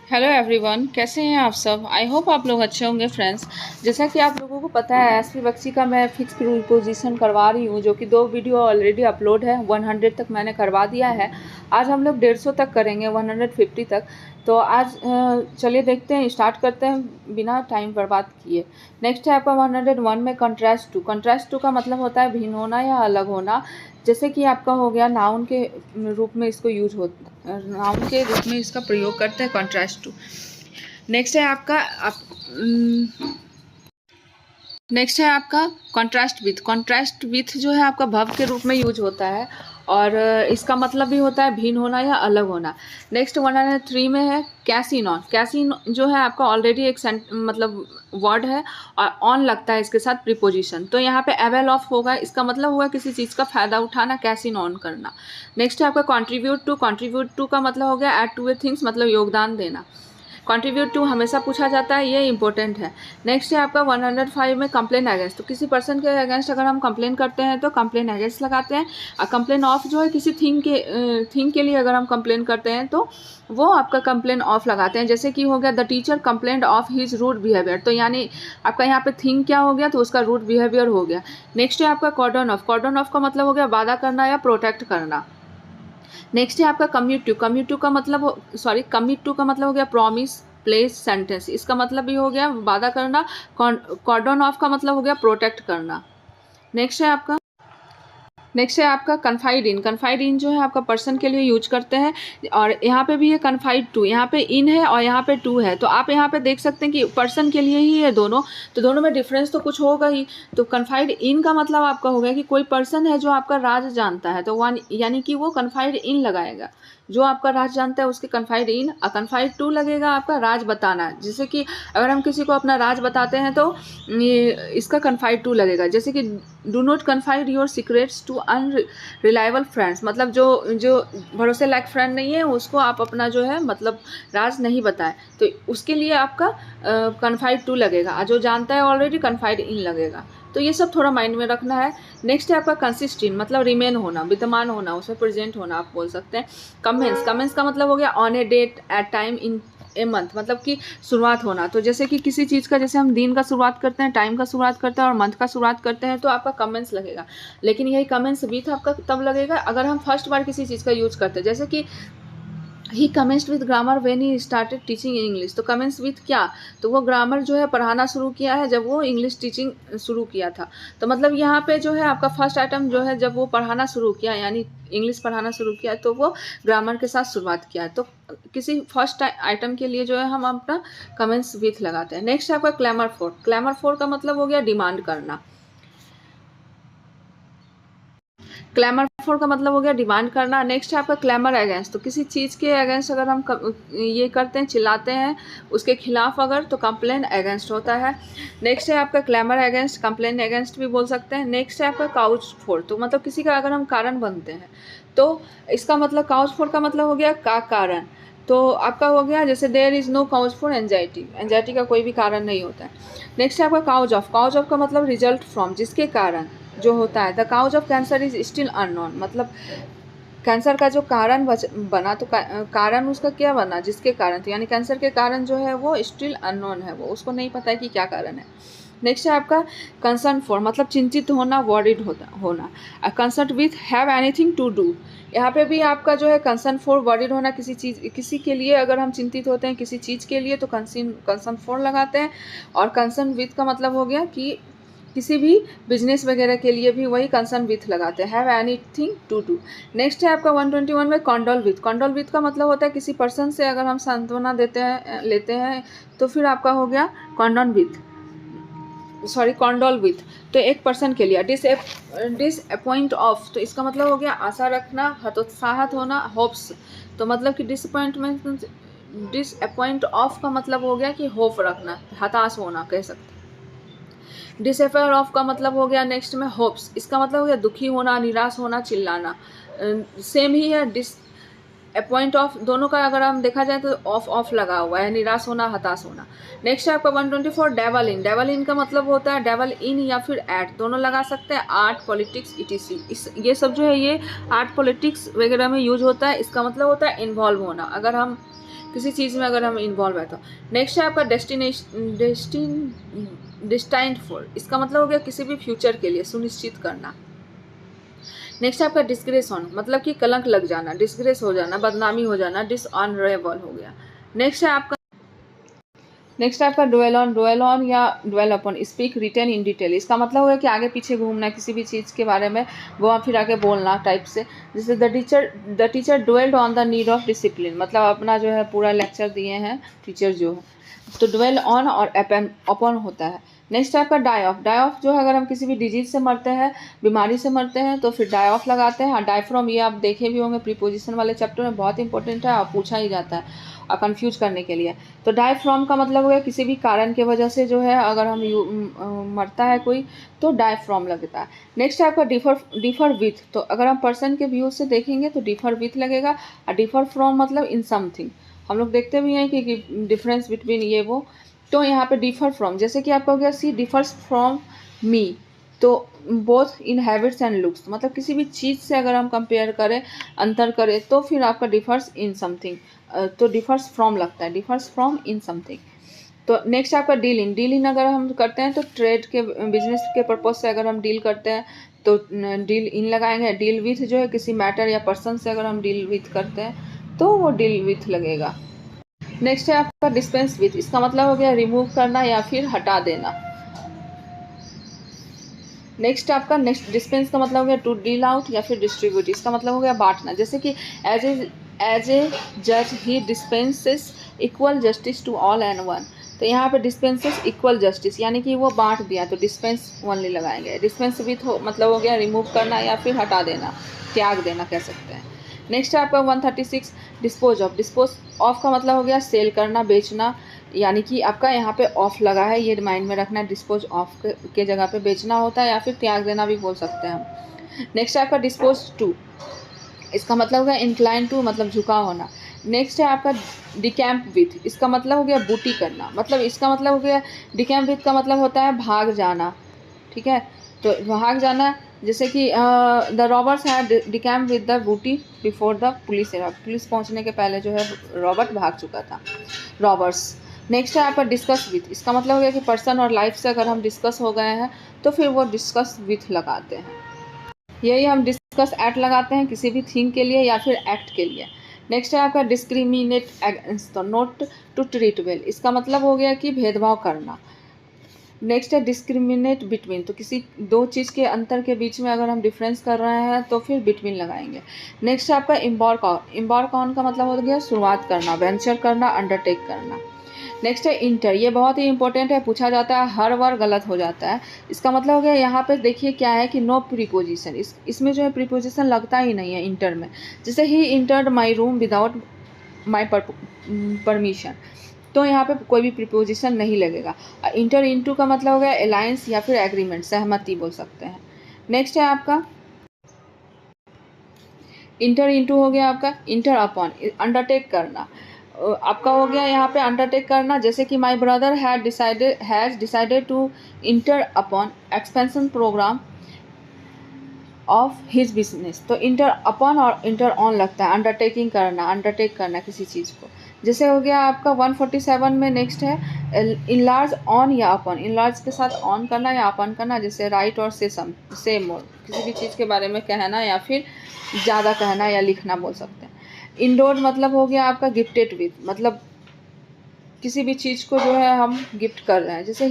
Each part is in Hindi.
हेलो एवरीवन, कैसे हैं आप सब। आई होप आप लोग अच्छे होंगे फ्रेंड्स। जैसा कि आप लोगों को पता है एसपी बक्सी का मैं फिक्स प्रीपोजिशन करवा रही हूँ, जो कि 2 वीडियो ऑलरेडी अपलोड है। 100 तक मैंने करवा दिया है। आज हम लोग 150 तक करेंगे, 150 तक। तो आज चलिए देखते हैं, स्टार्ट करते हैं बिना टाइम बर्बाद किए। नेक्स्ट है आपका 101 में कंट्रास्ट टू। कंट्रास्ट टू का मतलब होता है भिन्न होना या अलग होना। जैसे कि आपका हो गया नाउन के रूप में इसको यूज होता, नाउन के रूप में इसका प्रयोग करते हैं कंट्रास्ट टू। नेक्स्ट है आपका नेक्स्ट है आपका कॉन्ट्रास्ट विथ। कॉन्ट्रास्ट विथ जो है आपका भव के रूप में यूज होता है और इसका मतलब भी होता है भिन्न होना या अलग होना। नेक्स्ट 103 में है कैसिनॉन। कैसिन जो है आपका ऑलरेडी एक मतलब वर्ड है और ऑन लगता है इसके साथ प्रीपोजिशन, तो यहाँ पे अवेल ऑफ होगा। इसका मतलब हुआ किसी चीज़ का फ़ायदा उठाना, कैसिन ऑन करना। नेक्स्ट है आपका कॉन्ट्रीब्यूट टू। कॉन्ट्रीब्यूट टू का मतलब हो गया ऐड टू ए थिंग्स, मतलब योगदान देना। कंट्रीब्यूट टू हमेशा पूछा जाता है, ये इंपॉर्टेंट है। नेक्स्ट है आपका 105 में कंप्लेन अगेंस्ट। तो किसी पर्सन के अगेंस्ट अगर हम कंप्लेन करते हैं तो कंप्लेन अगेंस्ट लगाते हैं। और कंप्लेन ऑफ जो है किसी थिंग के लिए अगर हम कंप्लेन करते हैं तो वो आपका कंप्लेन ऑफ लगाते हैं। जैसे कि हो गया the teacher complaint of his rude behaviour, तो यानी आपका यहाँ पे थिंग क्या हो गया, तो उसका रूड बिहेवियर हो गया। नेक्स्ट है आपका कॉर्डन ऑफ। कॉर्डन ऑफ का मतलब हो गया वादा करना या प्रोटेक्ट करना। नेक्स्ट है आपका कम्यूट टू। कमिट टू का मतलब हो गया प्रॉमिस प्लेस सेंटेंस। इसका मतलब भी हो गया वादा करना। कॉर्डन ऑफ का मतलब हो गया प्रोटेक्ट करना। नेक्स्ट है आपका कन्फाइड इन। कन्फाइड इन जो है आपका पर्सन के लिए यूज करते हैं और यहाँ पे भी है कन्फाइड टू। यहाँ पे इन है और यहाँ पे टू है, तो आप यहाँ पे देख सकते हैं कि पर्सन के लिए ही है दोनों, तो दोनों में डिफरेंस तो कुछ होगा ही। तो कन्फाइड इन का मतलब आपका हो गया कि कोई पर्सन है जो आपका राज जानता है, तो वन यानी कि वो कन्फाइड इन लगाएगा। जो आपका राज जानता है उसके कन्फाइड इन। कन्फाइड टू लगेगा आपका राज बताना। जैसे कि अगर हम किसी को अपना राज बताते हैं तो इसका कन्फाइड टू लगेगा। जैसे कि do not confide your secrets to unreliable friends, मतलब जो भरोसे लायक फ्रेंड नहीं है उसको आप अपना जो है मतलब राज नहीं बताएं, तो उसके लिए आपका कन्फाइड टू लगेगा। और जो जानता है ऑलरेडी कन्फाइड इन लगेगा। तो ये सब थोड़ा माइंड में रखना है। नेक्स्ट है आपका कंसिस्टेंट, मतलब रिमेन होना, विद्यमान होना, उसमें प्रेजेंट होना आप बोल सकते हैं। कमेंस। कमेंस का मतलब हो गया on a date at time in a month, मतलब कि शुरुआत होना। तो जैसे कि किसी चीज़ का, जैसे हम दिन का शुरुआत करते हैं, टाइम का शुरुआत करते हैं और मंथ का शुरुआत करते हैं, तो आपका कमेंस लगेगा। लेकिन यही कमेंस विथ आपका तब लगेगा अगर हम फर्स्ट बार किसी चीज़ का यूज करते हैं। जैसे कि he commenced with grammar when he started teaching English. तो कमेंस विथ क्या, तो वो ग्रामर जो है पढ़ाना शुरू किया है जब वो इंग्लिश टीचिंग शुरू किया था। तो मतलब यहाँ पे जो है आपका फर्स्ट आइटम जो है जब वो पढ़ाना शुरू किया, यानी इंग्लिश पढ़ाना शुरू किया, तो वो ग्रामर के साथ शुरुआत किया है। तो किसी फर्स्ट आइटम के लिए जो है हम अपना कमेंस विथ लगाते हैं। नेक्स्ट है आपका क्लैमर फॉर। क्लैमर फॉर का मतलब हो गया डिमांड करना। क्लैमर फॉर का मतलब हो गया डिमांड करना। नेक्स्ट है आपका क्लैमर अगेंस्ट। तो किसी चीज़ के अगेंस्ट अगर हम ये करते हैं, चिल्लाते हैं उसके खिलाफ अगर, तो कंप्लेन अगेंस्ट होता है। नेक्स्ट है आपका क्लैमर अगेंस्ट, कंप्लेन अगेंस्ट भी बोल सकते हैं। नेक्स्ट है आपका काउच फॉर। तो मतलब किसी का अगर हम कारण बनते हैं तो इसका मतलब काउच फॉर का मतलब हो गया का कारण। तो आपका हो गया जैसे there is no cause for anxiety. Anxiety का कोई भी कारण नहीं होता है। नेक्स्ट है आपका काउज ऑफ। काउज ऑफ का मतलब रिजल्ट फ्रॉम, जिसके कारण जो होता है। The cause of cancer is still unknown, मतलब कैंसर का जो कारण बना, तो कारण उसका क्या बना, जिसके कारण, तो यानी कैंसर के कारण जो है वो स्टिल अननोन है, वो उसको नहीं पता है कि क्या कारण है। नेक्स्ट है आपका कंसर्न फॉर, मतलब चिंतित होना, वॉरिड होना। Concern with have anything to do. यहाँ पे भी आपका जो है कंसर्न फॉर, वॉरिड होना, किसी के लिए अगर हम चिंतित होते हैं किसी चीज़ के लिए तो कंसर्न फॉर लगाते हैं। और कंसर्न विथ का मतलब हो गया कि किसी भी बिजनेस वगैरह के लिए भी वही कंसर्न विथ लगाते हैं, have anything to do. Next है आपका 121 में कॉन्डोल विथ। कॉन्डोल विथ का मतलब होता है किसी पर्सन से अगर हम सांत्वना लेते हैं तो फिर आपका हो गया कॉन्डोल विथ। तो एक पर्सन के लिए डिसअपॉइंट ऑफ, तो इसका मतलब हो गया आशा रखना, हतोत्साहित होना, होप्स। तो मतलब कि डिसअपॉइंट ऑफ का मतलब हो गया कि होप रखना, हताश होना कह सकते हैं। डिसअफेयर ऑफ का मतलब हो गया नेक्स्ट में होप्स। इसका मतलब हो गया दुखी होना, निराश होना, चिल्लाना। सेम ही है डिस अपॉइंट ऑफ, दोनों का अगर हम देखा जाए तो ऑफ लगा हुआ है, निराश होना, हताश होना। नेक्स्ट है आपका 124 डेवल इन। डेवल इन का मतलब होता है डेवल इन या फिर एट, दोनों लगा सकते हैं। आर्ट, पॉलिटिक्स, ईटीसी, ये सब जो है ये आर्ट, पॉलिटिक्स वगैरह में यूज होता है। इसका मतलब होता है इन्वॉल्व होना। अगर हम किसी चीज़ में अगर हम इन्वॉल्व है तो। नेक्स्ट है आपका डेस्टाइन्ड फॉर, इसका मतलब हो गया किसी भी फ्यूचर के लिए सुनिश्चित करना। नेक्स्ट है आपका डिस्ग्रेस ऑन, मतलब कि कलंक लग जाना, डिस्ग्रेस हो जाना, बदनामी हो जाना, डिसऑनरेबल हो गया। नेक्स्ट है आपका ड्वेल ऑन या dwell upon, speak written in detail, इसका मतलब है कि आगे पीछे घूमना, किसी भी चीज़ के बारे में घुमा फिरा के बोलना टाइप से। जैसे the teacher dwelled on the need of discipline, मतलब अपना जो है पूरा लेक्चर दिए हैं टीचर जो है, तो ड्वेल ऑन और अपॉन होता है। नेक्स्ट है आपका डाई ऑफ जो है अगर हम किसी भी डिजीज से मरते हैं, बीमारी से मरते हैं तो फिर डाई ऑफ लगाते हैं। डाई फ्रॉम ये आप देखे भी होंगे प्रीपोजिशन वाले चैप्टर में, बहुत इंपॉर्टेंट है और पूछा ही जाता है और कंफ्यूज करने के लिए। तो डाई फ्रॉम का मतलब हो गया किसी भी कारण की वजह से जो है अगर हम मरता है कोई तो डाई फ्रॉम लगता है। नेक्स्ट है आपका डिफर विथ, तो अगर हम पर्सन के व्यू से देखेंगे तो डिफर विथ लगेगा, और डिफर फ्रॉम मतलब इन समथिंग, हम लोग देखते भी हैं कि डिफरेंस बिटवीन ये वो। तो यहाँ पे डिफर फ्रॉम, जैसे कि आपका हो गया सी डिफर्स फ्रॉम मी, तो both in habits and looks, मतलब किसी भी चीज़ से अगर हम कंपेयर करें, अंतर करें, तो फिर आपका डिफर्स इन समथिंग, तो डिफर्स फ्रॉम लगता है, डिफर्स फ्रॉम इन समथिंग। तो नेक्स्ट आपका डील इन अगर हम करते हैं तो ट्रेड के बिजनेस के पर्पज से अगर हम डील करते हैं तो डील इन लगाएंगे। डील विथ जो है किसी मैटर या पर्सन से अगर हम डील विथ करते हैं तो वो डील विथ लगेगा। नेक्स्ट है आपका डिस्पेंस विथ, इसका मतलब हो गया रिमूव करना या फिर हटा देना। नेक्स्ट डिस्पेंस का मतलब हो गया टू डील आउट या फिर डिस्ट्रीब्यूट, इसका मतलब हो गया बांटना। जैसे कि एज ए जज he dispenses equal justice to all and one, तो यहाँ पे डिस्पेंसेस इक्वल जस्टिस यानी कि वो बांट दिया, तो डिस्पेंस ओनली लगाएंगे। डिस्पेंस विथ मतलब हो गया रिमूव करना या फिर हटा देना, त्याग देना कह सकते हैं। नेक्स्ट है आपका 136 डिस्पोज ऑफ का मतलब हो गया सेल करना, बेचना, यानी कि आपका यहाँ पे ऑफ लगा है, ये माइंड में रखना है। डिस्पोज ऑफ के जगह पे बेचना होता है या फिर त्याग देना भी बोल सकते हैं हम। नेक्स्ट है आपका डिस्पोज टू, इसका मतलब हो गया इंक्लाइन टू, मतलब झुका होना। नेक्स्ट है आपका डिकैम्प विथ, इसका मतलब हो गया बूटी करना, मतलब इसका मतलब हो गया डिकैम्प विथ का मतलब होता है भाग जाना, ठीक है, तो भाग जाना। जैसे कि the robbers had decamp with the booty before the police पहुंचने के पहले जो है रॉबर्ट भाग चुका था, रॉबर्स। नेक्स्ट है आपका डिस्कस विथ, इसका मतलब हो गया कि पर्सन और लाइफ से अगर हम डिस्कस हो गए हैं तो फिर वो डिस्कस विथ लगाते हैं। यही हम डिस्कस एट लगाते हैं किसी भी थिंग के लिए या फिर एक्ट के लिए। नेक्स्ट है आपका डिस्क्रिमिनेट अगेंस्ट, तो नॉट टू ट्रीट वेल, इसका मतलब हो गया कि भेदभाव करना। नेक्स्ट है डिस्क्रिमिनेट बिटवीन, तो किसी दो चीज़ के अंतर के बीच में अगर हम डिफरेंस कर रहे हैं तो फिर बिटवीन लगाएंगे। नेक्स्ट है आपका इम्बार्क ऑन का मतलब हो गया शुरुआत करना, वेंचर करना, अंडरटेक करना। नेक्स्ट है इंटर, ये बहुत ही इंपॉर्टेंट है, पूछा जाता है, हर बार गलत हो जाता है। इसका मतलब हो गया यहाँ पे देखिए क्या है कि नो प्रीपोजिशन, इसमें जो है प्रीपोजिशन लगता ही नहीं है इंटर में। जैसे he entered my room without my permission, तो यहाँ पे कोई भी प्रीपोजिशन नहीं लगेगा। इंटर इनटू का मतलब हो गया अलायंस या फिर एग्रीमेंट, सहमति बोल सकते हैं। नेक्स्ट है आपका इंटर इनटू, हो गया आपका इंटर अपॉन, अंडरटेक करना, आपका हो गया यहाँ पे अंडरटेक करना। जैसे कि my brother has decided to enter upon expansion programme of his business, तो इंटर अपॉन और इंटर ऑन लगता है, अंडरटेक करना किसी चीज़ को। जैसे हो गया आपका 147 में नेक्स्ट है इनलार्ज ऑन या अपॉन, इनलार्ज के साथ ऑन करना या अपॉन करना, जैसे राइट और से मोर, किसी भी चीज़ के बारे में कहना या फिर ज़्यादा कहना या लिखना बोल सकते हैं। इंडोर्ड मतलब हो गया आपका गिफ्टेड विथ, मतलब किसी भी चीज़ को जो है हम गिफ्ट कर रहे हैं। जैसे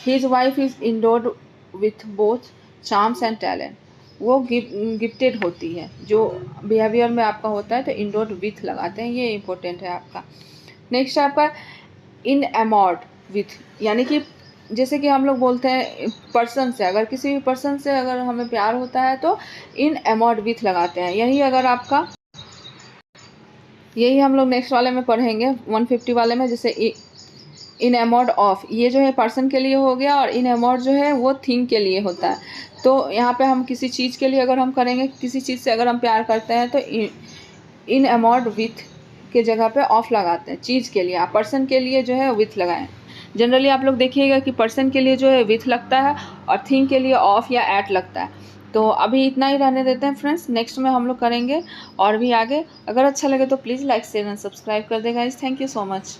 his wife is endured with both charms and talent, वो गिफ्टेड होती है, जो बिहेवियर में आपका होता है तो इंडोर्ड विथ लगाते हैं, ये इंपॉर्टेंट है आपका। नेक्स्ट आपका इन एमॉर्ड विथ, यानी कि जैसे कि हम लोग बोलते हैं पर्सन से, अगर किसी भी पर्सन से अगर हमें प्यार होता है तो इन एमॉर्ड विथ लगाते हैं। यही हम लोग नेक्स्ट वाले में पढ़ेंगे 150 वाले में। जैसे इन एमॉर्ड ऑफ, ये जो है पर्सन के लिए हो गया, और इन एमॉर्ड जो है वो थिंग के लिए होता है। तो यहाँ पे हम किसी चीज़ के लिए अगर हम करेंगे, किसी चीज़ से अगर हम प्यार करते हैं तो इन एमॉर्ड विथ के जगह पे ऑफ लगाते हैं चीज़ के लिए। आप पर्सन के लिए जो है विथ लगाएं। जनरली आप लोग देखिएगा कि पर्सन के लिए जो है विथ लगता है और थिंग के लिए ऑफ या एट लगता है। तो अभी इतना ही रहने देते हैं फ्रेंड्स, नेक्स्ट में हम लोग करेंगे और भी आगे। अगर अच्छा लगे तो please like share and subscribe कर दें guys. Thank you so much.